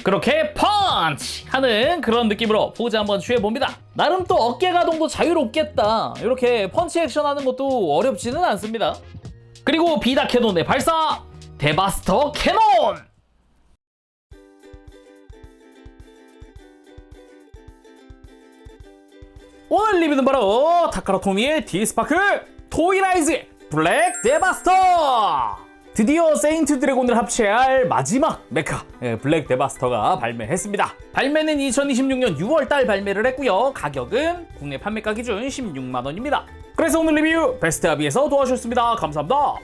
그렇게 펀치! 하는 그런 느낌으로 포즈 한번 취해봅니다. 나름 또 어깨 가동도 자유롭겠다. 이렇게 펀치 액션 하는 것도 어렵지는 않습니다. 그리고 비다 캐논의 발사! 데바스터 캐논! 오늘 리뷰는 바로 타카라토미의 디스파크 토이라이즈의 블랙 데바스터! 드디어 세인트 드래곤을 합체할 마지막 메카 블랙 데바스터가 발매했습니다. 발매는 2026년 6월달 발매를 했고요. 가격은 국내 판매가 기준 16만원입니다. 그래서 오늘 리뷰 베스트아비에서 도와주셨습니다. 감사합니다.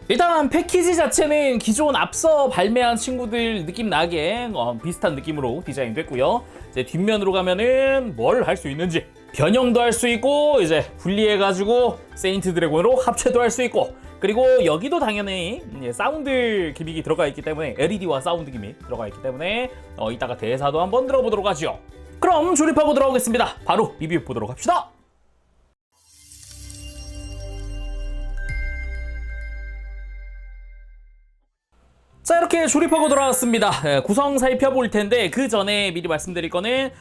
일단 패키지 자체는 기존 앞서 발매한 친구들 느낌 나게 비슷한 느낌으로 디자인됐고요. 이제 뒷면으로 가면은 뭘 할 수 있는지 변형도 할 수 있고 이제 분리해가지고 세인트 드래곤으로 합체도 할 수 있고 그리고 여기도 당연히 사운드 기믹이 들어가 있기 때문에 LED와 사운드 기믹 들어가 있기 때문에 이따가 대사도 한번 들어보도록 하죠. 그럼 조립하고 들어오겠습니다. 바로 리뷰 보도록 합시다. 자, 이렇게 조립하고 돌아왔습니다. 구성 살펴볼 텐데 그 전에 미리 말씀드릴 거는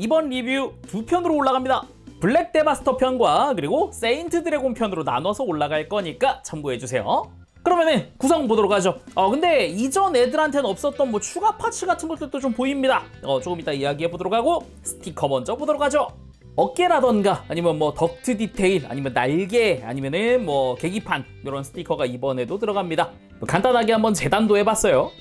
이번 리뷰 두 편으로 올라갑니다. 블랙 데바스터 편과 그리고 세인트 드래곤 편으로 나눠서 올라갈 거니까 참고해주세요. 그러면은 구성 보도록 하죠. 근데 이전 애들한테는 없었던 뭐 추가 파츠 같은 것들도 좀 보입니다. 조금 이따 이야기해 보도록 하고 스티커 먼저 보도록 하죠. 어깨라던가 아니면 뭐 덕트 디테일 아니면 날개 아니면은 뭐 계기판 이런 스티커가 이번에도 들어갑니다. 간단하게 한번 재단도 해봤어요.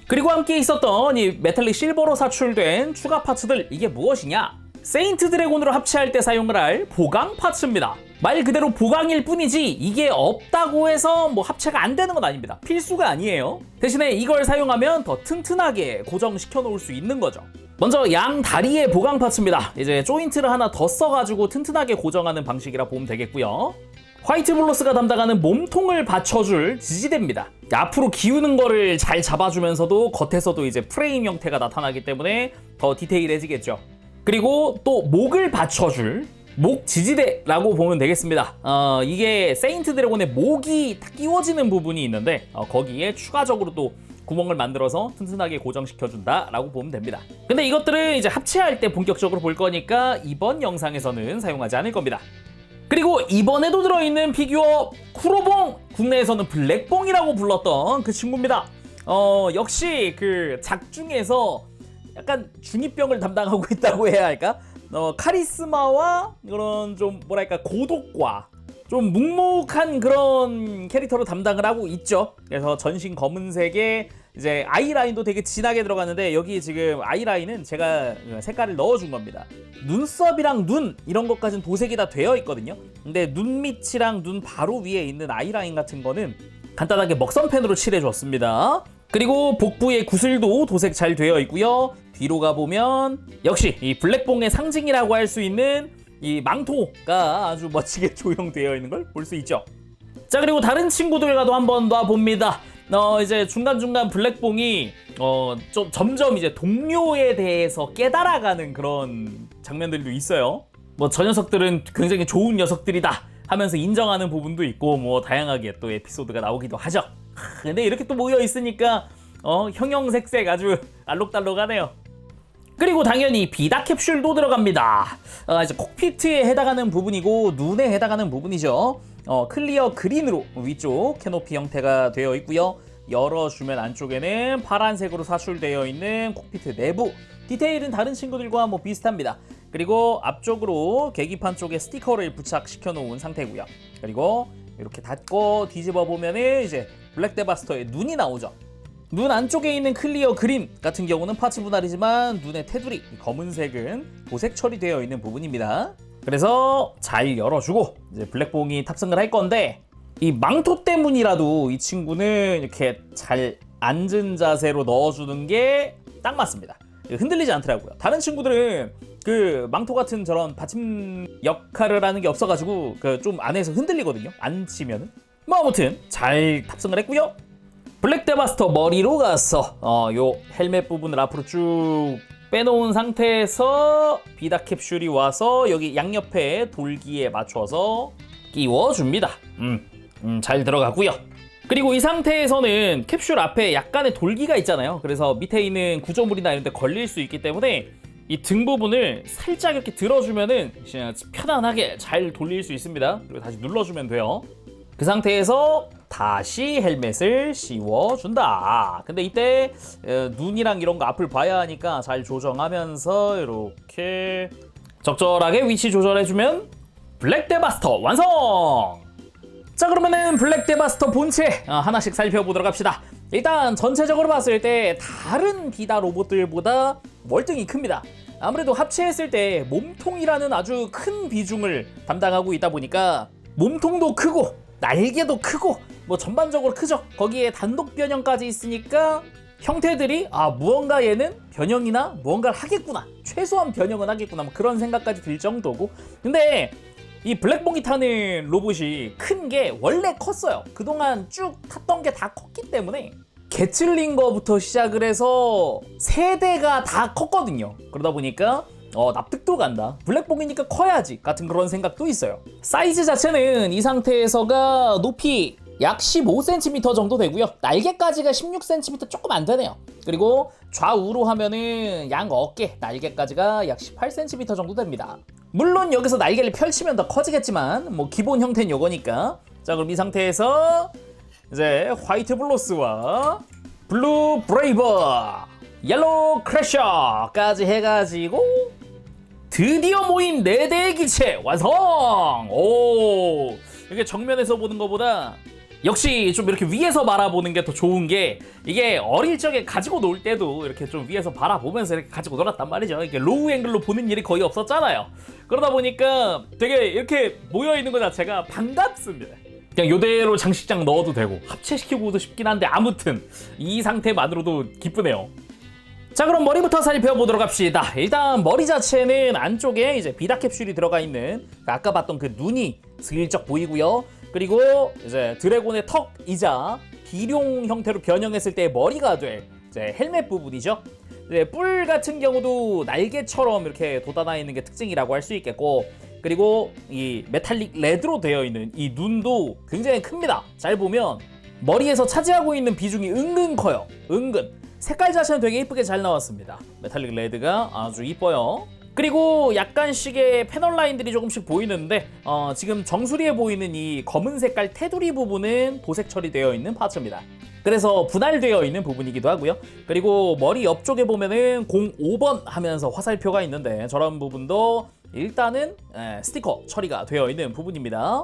그리고 함께 있었던 이 메탈릭 실버로 사출된 추가 파츠들 이게 무엇이냐? 세인트 드래곤으로 합체할 때 사용을 할 보강 파츠입니다. 말 그대로 보강일 뿐이지 이게 없다고 해서 뭐 합체가 안 되는 건 아닙니다. 필수가 아니에요. 대신에 이걸 사용하면 더 튼튼하게 고정시켜 놓을 수 있는 거죠. 먼저 양 다리의 보강 파츠입니다. 이제 조인트를 하나 더 써가지고 튼튼하게 고정하는 방식이라 보면 되겠고요. 화이트 블로스가 담당하는 몸통을 받쳐줄 지지대입니다. 앞으로 기우는 거를 잘 잡아주면서도 겉에서도 이제 프레임 형태가 나타나기 때문에 더 디테일해지겠죠. 그리고 또 목을 받쳐줄 목 지지대라고 보면 되겠습니다. 이게 세인트 드래곤의 목이 딱 끼워지는 부분이 있는데 거기에 추가적으로 또 구멍을 만들어서 튼튼하게 고정시켜준다 라고 보면 됩니다. 근데 이것들은 이제 합체할 때 본격적으로 볼 거니까 이번 영상에서는 사용하지 않을 겁니다. 그리고 이번에도 들어있는 피규어 쿠로봉, 국내에서는 블랙봉이라고 불렀던 그 친구입니다. 역시 그 작중에서 약간 중이병을 담당하고 있다고 해야 할까? 카리스마와 그런 좀 뭐랄까 고독과 좀 묵묵한 그런 캐릭터로 담당을 하고 있죠. 그래서 전신 검은색에 이제 아이라인도 되게 진하게 들어갔는데 여기 지금 아이라인은 제가 색깔을 넣어준 겁니다. 눈썹이랑 눈 이런 것까지는 도색이 다 되어 있거든요. 근데 눈 밑이랑 눈 바로 위에 있는 아이라인 같은 거는 간단하게 먹선펜으로 칠해줬습니다. 그리고 복부의 구슬도 도색 잘 되어 있고요. 뒤로 가보면 역시 이 블랙봉의 상징이라고 할 수 있는 이 망토가 아주 멋지게 조형되어 있는 걸 볼 수 있죠. 자, 그리고 다른 친구들과도 한번 놔봅니다. 이제 중간중간 블랙봉이 좀 점점 이제 동료에 대해서 깨달아가는 그런 장면들도 있어요. 뭐 저 녀석들은 굉장히 좋은 녀석들이다 하면서 인정하는 부분도 있고 뭐 다양하게 또 에피소드가 나오기도 하죠. 근데 이렇게 또 모여 있으니까 형형색색 아주 알록달록하네요. 그리고 당연히 비다 캡슐도 들어갑니다. 이제 콕피트에 해당하는 부분이고 눈에 해당하는 부분이죠. 클리어 그린으로 위쪽 캐노피 형태가 되어 있고요. 열어주면 안쪽에는 파란색으로 사출되어 있는 콕피트 내부 디테일은 다른 친구들과 뭐 비슷합니다. 그리고 앞쪽으로 계기판 쪽에 스티커를 부착시켜 놓은 상태고요. 그리고 이렇게 닫고 뒤집어 보면은 이제 블랙 데바스터의 눈이 나오죠. 눈 안쪽에 있는 클리어 그린 같은 경우는 파츠 분할이지만 눈의 테두리 검은색은 도색 처리되어 있는 부분입니다. 그래서 잘 열어주고 이제 블랙봉이 탑승을 할 건데 이 망토 때문이라도 이 친구는 이렇게 잘 앉은 자세로 넣어주는 게 딱 맞습니다. 흔들리지 않더라고요. 다른 친구들은 그 망토 같은 저런 받침 역할을 하는 게 없어가지고 그 좀 안에서 흔들리거든요. 안 치면은. 뭐 아무튼 잘 탑승을 했고요. 블랙 데바스터 머리로 가서 요 헬멧 부분을 앞으로 쭉 빼놓은 상태에서 비다 캡슐이 와서 여기 양옆에 돌기에 맞춰서 끼워줍니다. 잘 들어가고요. 그리고 이 상태에서는 캡슐 앞에 약간의 돌기가 있잖아요. 그래서 밑에 있는 구조물이나 이런 데 걸릴 수 있기 때문에 이 등 부분을 살짝 이렇게 들어주면은 그냥 편안하게 잘 돌릴 수 있습니다. 그리고 다시 눌러주면 돼요. 그 상태에서 다시 헬멧을 씌워준다. 근데 이때 눈이랑 이런 거 앞을 봐야 하니까 잘 조정하면서 이렇게 적절하게 위치 조절해주면 블랙 데바스터 완성! 자, 그러면은 블랙 데바스터 본체 하나씩 살펴보도록 합시다. 일단 전체적으로 봤을 때 다른 기다 로봇들보다 월등히 큽니다. 아무래도 합체했을 때 몸통이라는 아주 큰 비중을 담당하고 있다 보니까 몸통도 크고 날개도 크고 뭐 전반적으로 크죠. 거기에 단독 변형까지 있으니까 형태들이 무언가 얘는 변형이나 무언가를 하겠구나, 최소한 변형은 하겠구나, 뭐 그런 생각까지 들 정도고. 근데 이 블랙봉이 타는 로봇이 큰 게 원래 컸어요. 그동안 쭉 탔던 게 다 컸기 때문에 개찔린 거부터 시작을 해서 세대가 다 컸거든요. 그러다 보니까 납득도 간다, 블랙봉이니까 커야지 같은 그런 생각도 있어요. 사이즈 자체는 이 상태에서가 높이 약 15cm 정도 되고요. 날개까지가 16cm 조금 안 되네요. 그리고 좌우로 하면은 양 어깨 날개까지가 약 18cm 정도 됩니다. 물론 여기서 날개를 펼치면 더 커지겠지만 뭐 기본 형태는 요거니까. 자, 그럼 이 상태에서 이제 화이트 블로스와 블루 브레이버, 옐로우 크래셔까지 해가지고 드디어 모인 4대의 기체 완성! 오, 이게 정면에서 보는 것보다 역시 좀 이렇게 위에서 바라보는 게 더 좋은 게, 이게 어릴 적에 가지고 놀 때도 이렇게 좀 위에서 바라보면서 이렇게 가지고 놀았단 말이죠. 이게 로우 앵글로 보는 일이 거의 없었잖아요. 그러다 보니까 되게 이렇게 모여있는 것 자체가 반갑습니다. 그냥 요대로 장식장 넣어도 되고 합체시키고도 싶긴 한데 아무튼 이 상태만으로도 기쁘네요. 자, 그럼 머리부터 살펴보도록 합시다. 일단 머리 자체는 안쪽에 이제 비다 캡슐이 들어가 있는 아까 봤던 그 눈이 슬쩍 보이고요. 그리고 이제 드래곤의 턱이자 비룡 형태로 변형했을 때 머리가 될 이제 헬멧 부분이죠. 이제 뿔 같은 경우도 날개처럼 이렇게 돋아나 있는 게 특징이라고 할 수 있겠고, 그리고 이 메탈릭 레드로 되어 있는 이 눈도 굉장히 큽니다. 잘 보면 머리에서 차지하고 있는 비중이 은근 커요. 은근. 색깔 자체는 되게 이쁘게 잘 나왔습니다. 메탈릭 레드가 아주 이뻐요. 그리고 약간씩의 패널 라인들이 조금씩 보이는데 지금 정수리에 보이는 이 검은 색깔 테두리 부분은 도색 처리되어 있는 파츠입니다. 그래서 분할되어 있는 부분이기도 하고요. 그리고 머리 옆쪽에 보면은 05번 하면서 화살표가 있는데 저런 부분도 일단은 스티커 처리가 되어 있는 부분입니다.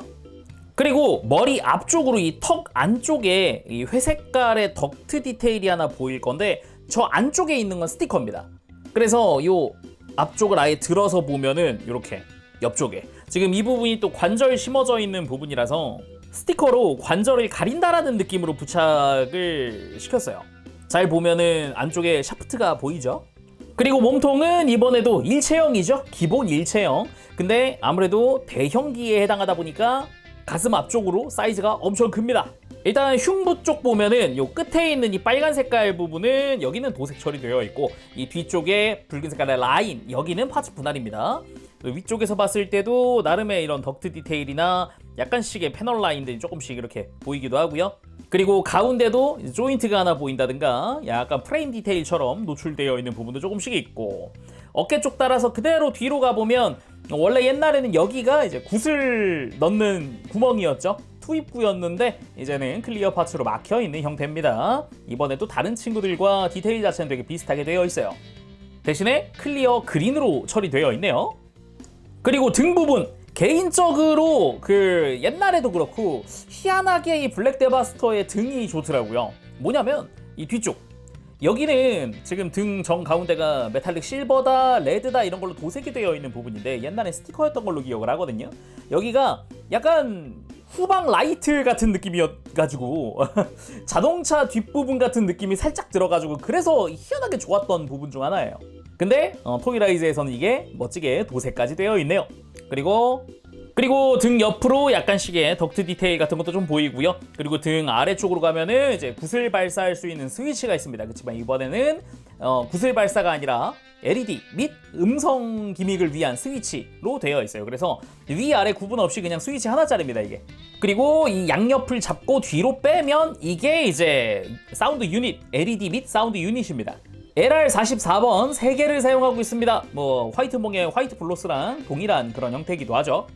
그리고 머리 앞쪽으로 이 턱 안쪽에 이 회색깔의 덕트 디테일이 하나 보일 건데 저 안쪽에 있는 건 스티커입니다. 그래서 요 앞쪽을 아예 들어서 보면은 이렇게 옆쪽에 지금 이 부분이 또 관절 심어져 있는 부분이라서 스티커로 관절을 가린다라는 느낌으로 부착을 시켰어요. 잘 보면은 안쪽에 샤프트가 보이죠? 그리고 몸통은 이번에도 일체형이죠. 기본 일체형. 근데 아무래도 대형기에 해당하다 보니까 가슴 앞쪽으로 사이즈가 엄청 큽니다. 일단 흉부 쪽 보면은 요 끝에 있는 이 빨간 색깔 부분은 여기는 도색 처리되어 있고, 이 뒤쪽에 붉은 색깔의 라인 여기는 파츠 분할입니다. 위쪽에서 봤을 때도 나름의 이런 덕트 디테일이나 약간씩의 패널 라인들이 조금씩 이렇게 보이기도 하고요. 그리고 가운데도 조인트가 하나 보인다든가 약간 프레임 디테일처럼 노출되어 있는 부분도 조금씩 있고, 어깨 쪽 따라서 그대로 뒤로 가보면 원래 옛날에는 여기가 이제 굿을 넣는 구멍이었죠. 투입구였는데 이제는 클리어 파츠로 막혀있는 형태입니다. 이번에도 다른 친구들과 디테일 자체는 되게 비슷하게 되어 있어요. 대신에 클리어 그린으로 처리되어 있네요. 그리고 등 부분, 개인적으로 그 옛날에도 그렇고 희한하게 이 블랙 데바스터의 등이 좋더라고요. 뭐냐면 이 뒤쪽 여기는 지금 등 정 가운데가 메탈릭 실버다, 레드다 이런 걸로 도색이 되어 있는 부분인데 옛날에 스티커였던 걸로 기억을 하거든요. 여기가 약간 후방 라이트 같은 느낌이어가지고 자동차 뒷부분 같은 느낌이 살짝 들어가지고 그래서 희한하게 좋았던 부분 중 하나예요. 근데 토이라이즈에서는 이게 멋지게 도색까지 되어 있네요. 그리고 등 옆으로 약간씩의 덕트 디테일 같은 것도 좀 보이고요. 그리고 등 아래쪽으로 가면은 이제 구슬 발사할 수 있는 스위치가 있습니다. 그렇지만 이번에는 구슬 발사가 아니라 LED 및 음성 기믹을 위한 스위치로 되어 있어요. 그래서 위아래 구분 없이 그냥 스위치 하나짜리입니다, 이게. 그리고 이 양옆을 잡고 뒤로 빼면 이게 이제 사운드 유닛, LED 및 사운드 유닛입니다. LR44번 3개를 사용하고 있습니다. 뭐 화이트몽의 화이트 블로스랑 동일한 그런 형태이기도 하죠.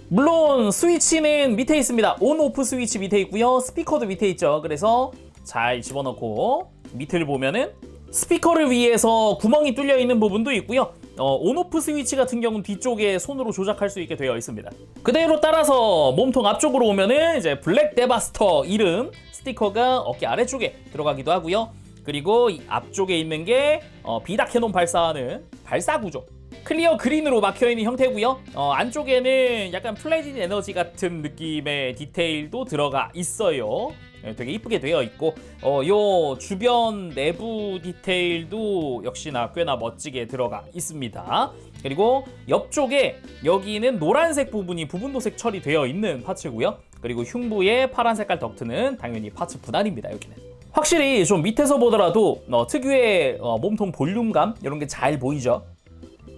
물론 스위치는 밑에 있습니다. 온 오프 스위치 밑에 있고요. 스피커도 밑에 있죠. 그래서 잘 집어넣고 밑을 보면은 스피커를 위해서 구멍이 뚫려 있는 부분도 있고요. 온오프 스위치 같은 경우는 뒤쪽에 손으로 조작할 수 있게 되어 있습니다. 그대로 따라서 몸통 앞쪽으로 오면은 이제 블랙 데바스터 이름 스티커가 어깨 아래쪽에 들어가기도 하고요. 그리고 이 앞쪽에 있는 게 비다 캐논 발사하는 발사구조. 클리어 그린으로 막혀있는 형태고요. 안쪽에는 약간 플래닛 에너지 같은 느낌의 디테일도 들어가 있어요. 되게 이쁘게 되어 있고 요 주변 내부 디테일도 역시나 꽤나 멋지게 들어가 있습니다. 그리고 옆쪽에 여기는 노란색 부분이 부분도색 처리되어 있는 파츠고요. 그리고 흉부의 파란 색깔 덕트는 당연히 파츠 분할입니다. 여기는 확실히 좀 밑에서 보더라도 특유의 몸통 볼륨감 이런 게 잘 보이죠.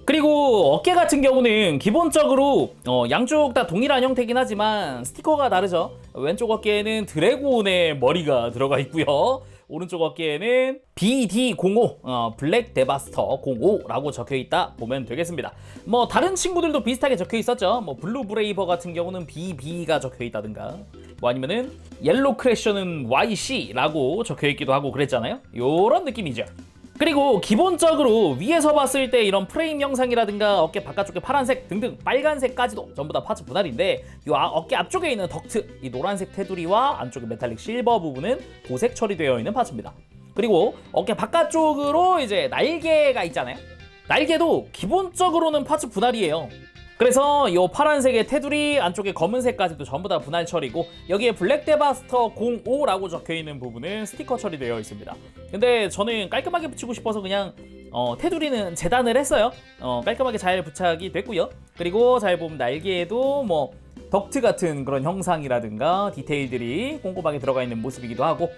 그리고 어깨 같은 경우는 기본적으로 양쪽 다 동일한 형태긴 하지만 스티커가 다르죠. 왼쪽 어깨에는 드래곤의 머리가 들어가 있고요. 오른쪽 어깨에는 BD05 블랙 데바스터 05라고 적혀있다 보면 되겠습니다. 뭐 다른 친구들도 비슷하게 적혀있었죠. 뭐 블루 브레이버 같은 경우는 BB가 적혀있다든가 뭐 아니면은 옐로 크래셔는 YC라고 적혀있기도 하고 그랬잖아요. 요런 느낌이죠. 그리고 기본적으로 위에서 봤을 때 이런 프레임 형상이라든가 어깨 바깥쪽에 파란색 등등 빨간색까지도 전부 다 파츠 분할인데 이 어깨 앞쪽에 있는 덕트, 이 노란색 테두리와 안쪽에 메탈릭 실버 부분은 도색 처리되어 있는 파츠입니다. 그리고 어깨 바깥쪽으로 이제 날개가 있잖아요. 날개도 기본적으로는 파츠 분할이에요. 그래서 이 파란색의 테두리 안쪽에 검은색까지도 전부 다 분할 처리고 여기에 블랙 데바스터 05라고 적혀있는 부분은 스티커 처리되어 있습니다. 근데 저는 깔끔하게 붙이고 싶어서 그냥 테두리는 재단을 했어요. 깔끔하게 잘 부착이 됐고요. 그리고 잘 보면 날개에도 뭐 덕트 같은 그런 형상이라든가 디테일들이 꼼꼼하게 들어가 있는 모습이기도 하고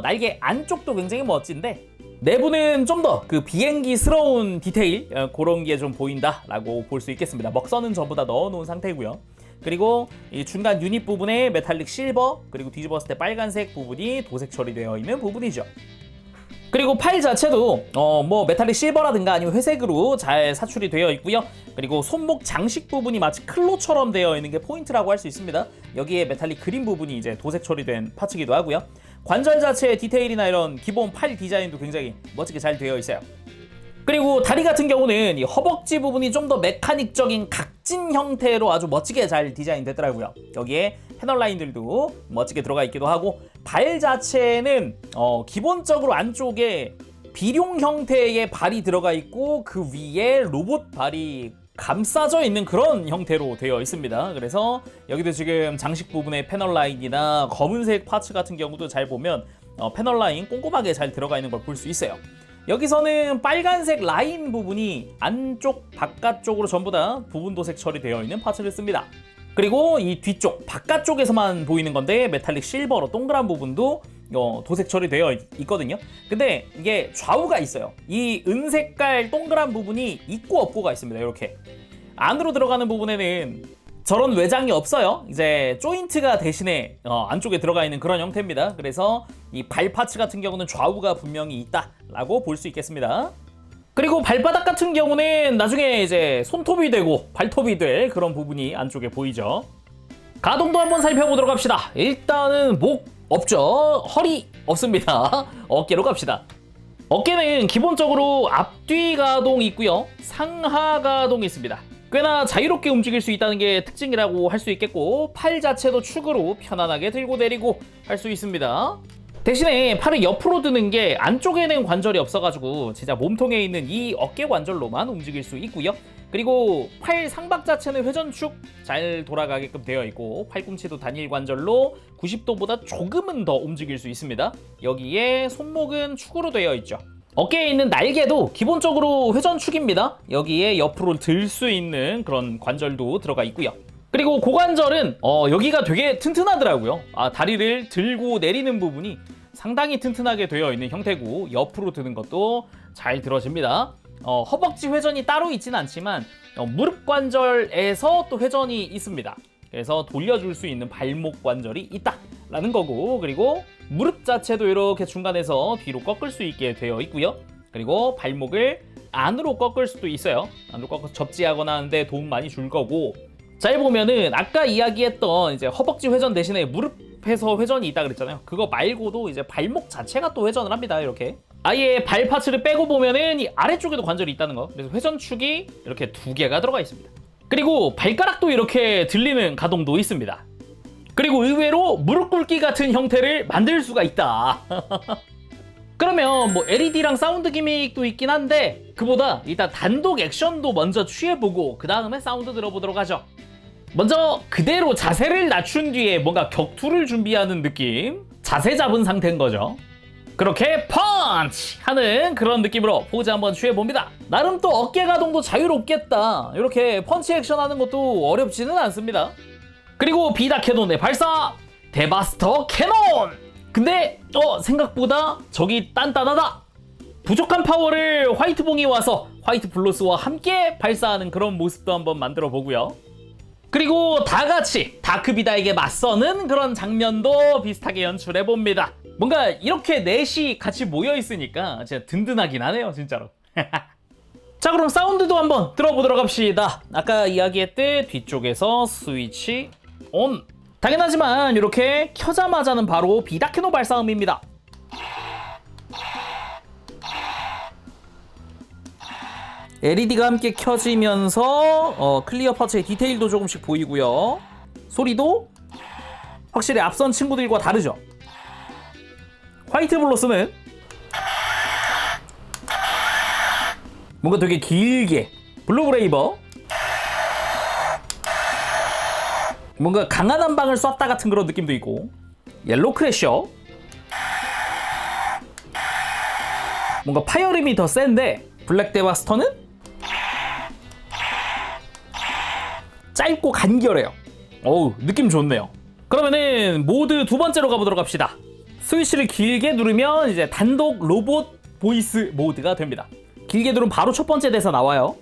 날개 안쪽도 굉장히 멋진데 내부는 좀 더 그 비행기스러운 디테일 그런 게 좀 보인다라고 볼 수 있겠습니다. 먹선은 전부 다 넣어놓은 상태고요. 그리고 이 중간 유닛 부분에 메탈릭 실버 그리고 뒤집었을 때 빨간색 부분이 도색 처리되어 있는 부분이죠. 그리고 팔 자체도 뭐 메탈릭 실버라든가 아니면 회색으로 잘 사출이 되어 있고요. 그리고 손목 장식 부분이 마치 클로처럼 되어 있는 게 포인트라고 할 수 있습니다. 여기에 메탈릭 그린 부분이 이제 도색 처리된 파츠기도 하고요. 관절 자체의 디테일이나 이런 기본 팔 디자인도 굉장히 멋지게 잘 되어 있어요. 그리고 다리 같은 경우는 이 허벅지 부분이 좀 더 메카닉적인 각진 형태로 아주 멋지게 잘 디자인 됐더라고요. 여기에 패널 라인들도 멋지게 들어가 있기도 하고 발 자체는 기본적으로 안쪽에 비룡 형태의 발이 들어가 있고 그 위에 로봇 발이 감싸져 있는 그런 형태로 되어 있습니다. 그래서 여기도 지금 장식 부분의 패널 라인이나 검은색 파츠 같은 경우도 잘 보면 패널 라인 꼼꼼하게 잘 들어가 있는 걸 볼 수 있어요. 여기서는 빨간색 라인 부분이 안쪽 바깥쪽으로 전부 다 부분 도색 처리되어 있는 파츠를 씁니다. 그리고 이 뒤쪽 바깥쪽에서만 보이는 건데 메탈릭 실버로 동그란 부분도 도색 처리되어 있거든요. 근데 이게 좌우가 있어요. 이 은색깔 동그란 부분이 있고 없고가 있습니다. 이렇게 안으로 들어가는 부분에는 저런 외장이 없어요. 이제 조인트가 대신에 안쪽에 들어가 있는 그런 형태입니다. 그래서 이 발 파츠 같은 경우는 좌우가 분명히 있다라고 볼 수 있겠습니다. 그리고 발바닥 같은 경우는 나중에 이제 손톱이 되고 발톱이 될 그런 부분이 안쪽에 보이죠. 가동도 한번 살펴보도록 합시다. 일단은 목 없죠. 허리 없습니다. 어깨로 갑시다. 어깨는 기본적으로 앞뒤 가동이 있고요. 상하 가동이 있습니다. 꽤나 자유롭게 움직일 수 있다는 게 특징이라고 할 수 있겠고 팔 자체도 축으로 편안하게 들고 내리고 할 수 있습니다. 대신에 팔을 옆으로 드는 게 안쪽에는 관절이 없어가지고 진짜 몸통에 있는 이 어깨 관절로만 움직일 수 있고요. 그리고 팔 상박 자체는 회전축 잘 돌아가게끔 되어 있고 팔꿈치도 단일 관절로 90도보다 조금은 더 움직일 수 있습니다. 여기에 손목은 축으로 되어 있죠. 어깨에 있는 날개도 기본적으로 회전축입니다. 여기에 옆으로 들 수 있는 그런 관절도 들어가 있고요. 그리고 고관절은 여기가 되게 튼튼하더라고요. 다리를 들고 내리는 부분이 상당히 튼튼하게 되어 있는 형태고 옆으로 드는 것도 잘 들어집니다. 허벅지 회전이 따로 있진 않지만 무릎 관절에서 또 회전이 있습니다. 그래서 돌려줄 수 있는 발목 관절이 있다라는 거고, 그리고 무릎 자체도 이렇게 중간에서 뒤로 꺾을 수 있게 되어 있고요. 그리고 발목을 안으로 꺾을 수도 있어요. 안으로 꺾어서 접지하거나 하는데 도움 많이 줄 거고, 잘 보면은 아까 이야기했던 이제 허벅지 회전 대신에 무릎에서 회전이 있다 그랬잖아요. 그거 말고도 이제 발목 자체가 또 회전을 합니다. 이렇게 아예 발 파츠를 빼고 보면은 이 아래쪽에도 관절이 있다는 거. 그래서 회전축이 이렇게 2개가 들어가 있습니다. 그리고 발가락도 이렇게 들리는 가동도 있습니다. 그리고 의외로 무릎 꿇기 같은 형태를 만들 수가 있다. 그러면 뭐 LED랑 사운드 기믹도 있긴 한데, 그보다 일단 단독 액션도 먼저 취해보고 그 다음에 사운드 들어보도록 하죠. 먼저 그대로 자세를 낮춘 뒤에 뭔가 격투를 준비하는 느낌, 자세 잡은 상태인 거죠. 그렇게 펀치 하는 그런 느낌으로 포즈 한번 취해봅니다. 나름 또 어깨 가동도 자유롭겠다. 이렇게 펀치 액션 하는 것도 어렵지는 않습니다. 그리고 비다 캐논의 발사, 데바스터 캐논! 근데 생각보다 적이 단단하다. 부족한 파워를 화이트봉이 와서 화이트 블로스와 함께 발사하는 그런 모습도 한번 만들어 보고요. 그리고 다 같이 다크비다에게 맞서는 그런 장면도 비슷하게 연출해 봅니다. 뭔가 이렇게 넷이 같이 모여 있으니까 진짜 든든하긴 하네요, 진짜로. 자, 그럼 사운드도 한번 들어보도록 합시다. 아까 이야기했듯 뒤쪽에서 스위치 온. 당연하지만 이렇게 켜자마자는 바로 비다케노 발사음입니다. LED가 함께 켜지면서 클리어 파츠의 디테일도 조금씩 보이고요. 소리도 확실히 앞선 친구들과 다르죠. 화이트 블로스는 뭔가 되게 길게, 블루 브레이버 뭔가 강한 한 방을 쐈다 같은 그런 느낌도 있고, 옐로우 크래셔 뭔가 파열음이 더 센데, 블랙 데바스터는 짧고 간결해요. 어우, 느낌 좋네요. 그러면은 모드 두 번째로 가보도록 합시다. 스위치를 길게 누르면 이제 단독 로봇 보이스 모드가 됩니다. 길게 누르면 바로 첫 번째 대사 나와요.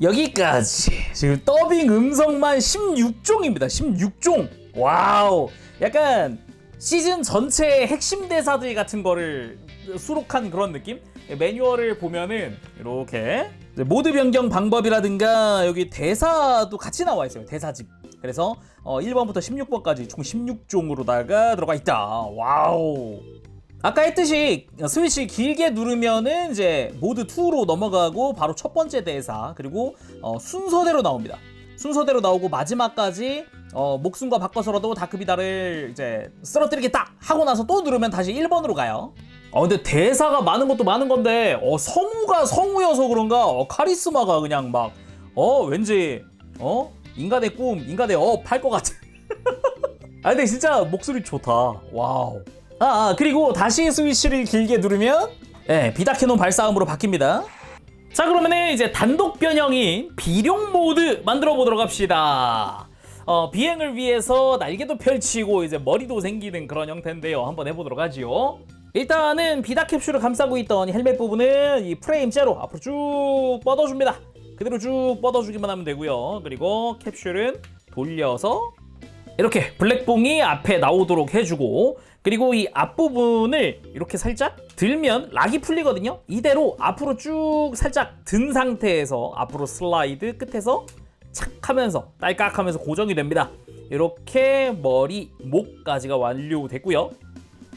여기까지. 지금 더빙 음성만 16종입니다. 16종. 와우. 약간 시즌 전체의 핵심 대사들 같은 거를 수록한 그런 느낌? 매뉴얼을 보면은 이렇게 모드 변경 방법이라든가 여기 대사도 같이 나와 있어요. 대사집. 그래서 1번부터 16번까지 총 16종으로다가 들어가 있다. 와우. 아까 했듯이 스위치 길게 누르면은 이제 모드 2로 넘어가고 바로 첫 번째 대사, 그리고 순서대로 나옵니다. 순서대로 나오고 마지막까지 목숨과 바꿔서라도 다크비다를 이제 쓰러뜨리겠다 하고 나서 또 누르면 다시 1번으로 가요. 근데 대사가 많은 것도 많은 건데 성우가 성우여서 그런가 카리스마가 그냥 막 왠지 인간의 꿈, 인간의 업 할 것 같은. 근데 진짜 목소리 좋다. 와우. 그리고 다시 스위치를 길게 누르면 비다캐논 발사음으로 바뀝니다. 자, 그러면은 이제 단독 변형인 비룡 모드 만들어 보도록 합시다. 비행을 위해서 날개도 펼치고 이제 머리도 생기는 그런 형태인데요. 한번 해보도록 하지요. 일단은 비다 캡슐을 감싸고 있던 헬멧 부분은 이 프레임째로 앞으로 쭉 뻗어줍니다. 그대로 쭉 뻗어주기만 하면 되고요. 그리고 캡슐은 돌려서 이렇게 블랙봉이 앞에 나오도록 해주고, 그리고 이 앞부분을 이렇게 살짝 들면 락이 풀리거든요. 이대로 앞으로 쭉 살짝 든 상태에서 앞으로 슬라이드 끝에서 착 하면서 딸깍 하면서 고정이 됩니다. 이렇게 머리, 목까지가 완료됐고요.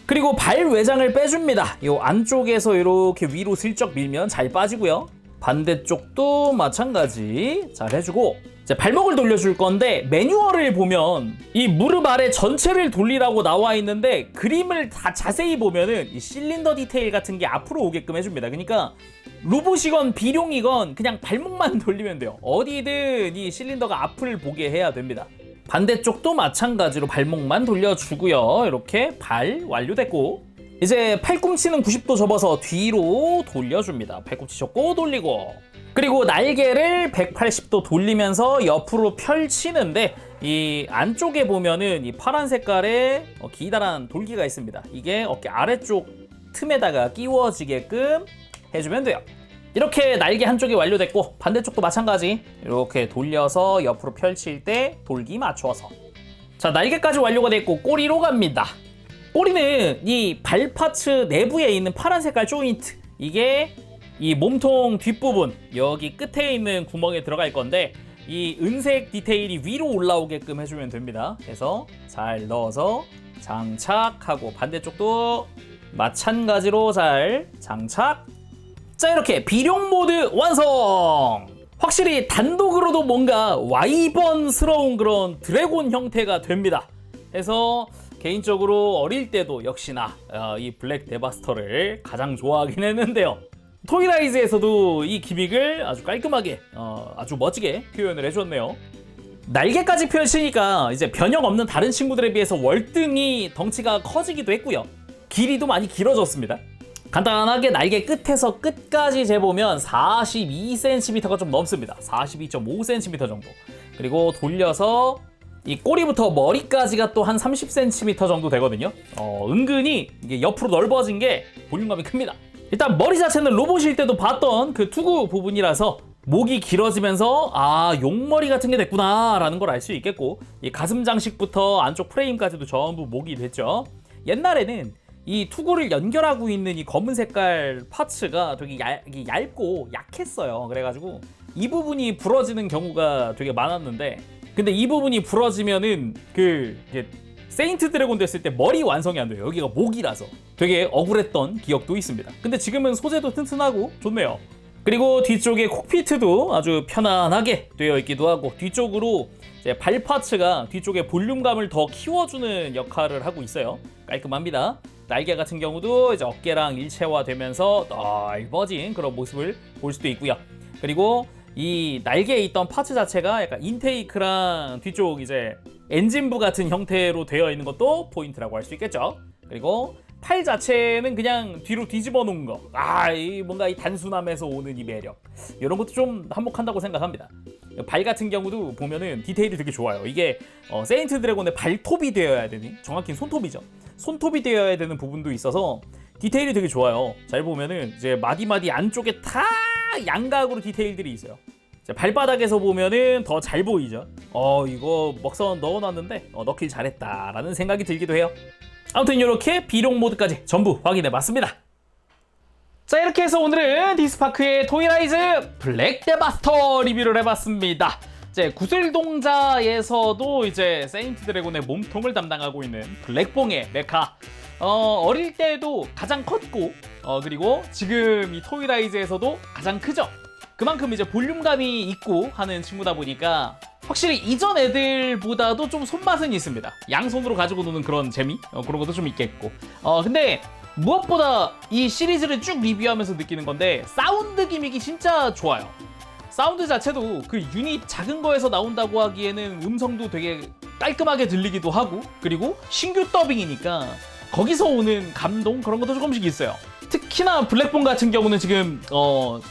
그리고 발 외장을 빼줍니다. 이 안쪽에서 이렇게 위로 슬쩍 밀면 잘 빠지고요. 반대쪽도 마찬가지 잘 해주고, 이제 발목을 돌려줄 건데 매뉴얼을 보면 이 무릎 아래 전체를 돌리라고 나와 있는데 그림을 다 자세히 보면은 이 실린더 디테일 같은 게 앞으로 오게끔 해줍니다. 그러니까 로봇이건 비룡이건 그냥 발목만 돌리면 돼요. 어디든 이 실린더가 앞을 보게 해야 됩니다. 반대쪽도 마찬가지로 발목만 돌려주고요. 이렇게 발 완료됐고, 이제 팔꿈치는 90도 접어서 뒤로 돌려줍니다. 팔꿈치 접고 돌리고, 그리고 날개를 180도 돌리면서 옆으로 펼치는데 이 안쪽에 보면은 이 파란 색깔의 기다란 돌기가 있습니다. 이게 어깨 아래쪽 틈에다가 끼워지게끔 해주면 돼요. 이렇게 날개 한쪽이 완료됐고, 반대쪽도 마찬가지 이렇게 돌려서 옆으로 펼칠 때 돌기 맞춰서. 자, 날개까지 완료가 됐고 꼬리로 갑니다. 꼬리는 이 발 파츠 내부에 있는 파란 색깔 조인트, 이게 이 몸통 뒷부분 여기 끝에 있는 구멍에 들어갈 건데 이 은색 디테일이 위로 올라오게끔 해주면 됩니다. 그래서 잘 넣어서 장착하고, 반대쪽도 마찬가지로 잘 장착. 자, 이렇게 비룡 모드 완성! 확실히 단독으로도 뭔가 와이번스러운 그런 드래곤 형태가 됩니다. 그래서 개인적으로 어릴 때도 역시나 이 블랙 데바스터를 가장 좋아하긴 했는데요. 토이라이즈에서도 이 기믹을 아주 깔끔하게 아주 멋지게 표현을 해줬네요. 날개까지 펼치니까 이제 변형 없는 다른 친구들에 비해서 월등히 덩치가 커지기도 했고요. 길이도 많이 길어졌습니다. 간단하게 날개 끝에서 끝까지 재보면 42cm가 좀 넘습니다. 42.5cm 정도. 그리고 돌려서 이 꼬리부터 머리까지가 또 한 30cm 정도 되거든요. 은근히 이게 옆으로 넓어진 게 볼륨감이 큽니다. 일단 머리 자체는 로봇일 때도 봤던 그 투구 부분이라서 목이 길어지면서 용머리 같은 게 됐구나 라는 걸 알 수 있겠고, 이 가슴 장식부터 안쪽 프레임까지도 전부 목이 됐죠. 옛날에는 이 투구를 연결하고 있는 이 검은 색깔 파츠가 되게 얇고 약했어요. 그래가지고 이 부분이 부러지는 경우가 되게 많았는데, 근데 이 부분이 부러지면은 세인트 드래곤 됐을 때 머리 완성이 안 돼요. 여기가 목이라서 되게 억울했던 기억도 있습니다. 근데 지금은 소재도 튼튼하고 좋네요. 그리고 뒤쪽에 콕피트도 아주 편안하게 되어 있기도 하고, 뒤쪽으로 이제 발 파츠가 뒤쪽에 볼륨감을 더 키워주는 역할을 하고 있어요. 깔끔합니다. 날개 같은 경우도 이제 어깨랑 일체화되면서 넓어진 그런 모습을 볼 수도 있고요. 그리고 이 날개에 있던 파츠 자체가 약간 인테이크랑 뒤쪽 이제 엔진부 같은 형태로 되어 있는 것도 포인트라고 할 수 있겠죠. 그리고 팔 자체는 그냥 뒤로 뒤집어 놓은 거. 뭔가 이 단순함에서 오는 이 매력. 이런 것도 좀 한몫한다고 생각합니다. 발 같은 경우도 보면은 디테일이 되게 좋아요. 이게 세인트 드래곤의 발톱이 되어야 되니, 정확히는 손톱이죠. 손톱이 되어야 되는 부분도 있어서 디테일이 되게 좋아요. 잘 보면은 이제 마디마디 안쪽에 다 양각으로 디테일들이 있어요. 발바닥에서 보면은 더 잘 보이죠. 이거 먹선 넣어놨는데 넣길 잘했다라는 생각이 들기도 해요. 아무튼 이렇게 비룡 모드까지 전부 확인해봤습니다. 자, 이렇게 해서 오늘은 디스파크의 토이라이즈 블랙 데바스터 리뷰를 해봤습니다. 이제 구슬동자에서도 이제 세인트 드래곤의 몸통을 담당하고 있는 블랙봉의 메카. 어릴 때도 가장 컸고, 그리고 지금 이 토이라이즈에서도 가장 크죠. 그만큼 이제 볼륨감이 있고 하는 친구다 보니까 확실히 이전 애들보다도 좀 손맛은 있습니다. 양손으로 가지고 노는 그런 재미? 그런 것도 좀 있겠고. 근데 무엇보다 이 시리즈를 쭉 리뷰하면서 느끼는 건데 사운드 기믹이 진짜 좋아요. 사운드 자체도 그 유닛 작은 거에서 나온다고 하기에는 음성도 되게 깔끔하게 들리기도 하고, 그리고 신규 더빙이니까 거기서 오는 감동 그런 것도 조금씩 있어요. 특히나 블랙본 같은 경우는 지금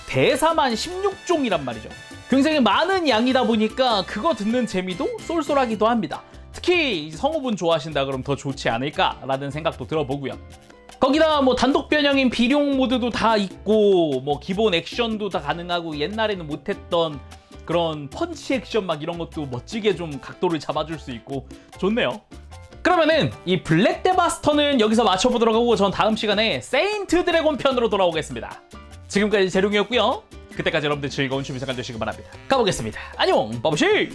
대사만 16종이란 말이죠. 굉장히 많은 양이다 보니까 그거 듣는 재미도 쏠쏠하기도 합니다. 특히 성우분 좋아하신다 그러면 더 좋지 않을까라는 생각도 들어보고요. 거기다 뭐 단독 변형인 비룡 모드도 다 있고 뭐 기본 액션도 다 가능하고 옛날에는 못했던 그런 펀치 액션 막 이런 것도 멋지게 좀 각도를 잡아줄 수 있고 좋네요. 그러면은 이 블랙 데바스터는 여기서 맞춰보도록 하고 전 다음 시간에 세인트 드래곤 편으로 돌아오겠습니다. 지금까지 재룡이었고요. 그때까지 여러분들 즐거운 취미 생활 되시기 바랍니다. 가보겠습니다. 안녕, 빠부시!